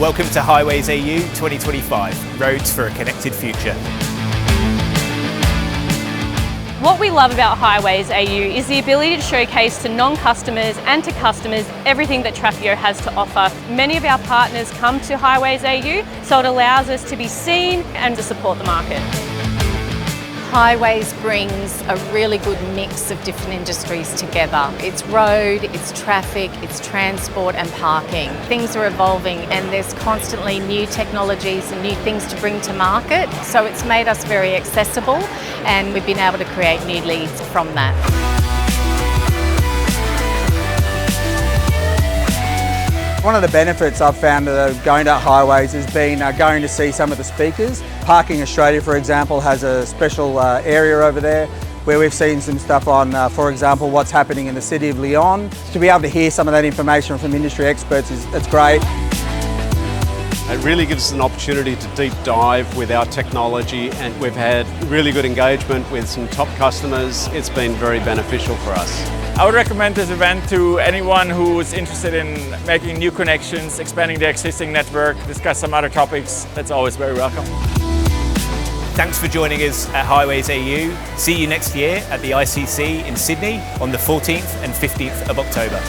Welcome to Highways AU 2025, Roads for a Connected Future. What we love about Highways AU is the ability to showcase to non-customers and to customers everything that Trafio has to offer. Many of our partners come to Highways AU, so it allows us to be seen and to support the market. Highways brings a really good mix of different industries together. It's road, it's traffic, it's transport and parking. Things are evolving and there's constantly new technologies and new things to bring to market. So it's made us very accessible and we've been able to create new leads from that. One of the benefits I've found of going to Highways has been going to see some of the speakers. Parking Australia, for example, has a special area over there where we've seen some stuff on, for example, what's happening in the city of Lyon. To be able to hear some of that information from industry experts it's great. It really gives us an opportunity to deep dive with our technology, and we've had really good engagement with some top customers. It's been very beneficial for us. I would recommend this event to anyone who's interested in making new connections, expanding their existing network, discuss some other topics. That's always very welcome. Thanks for joining us at Highways AU. See you next year at the ICC in Sydney on the 14th and 15th of October.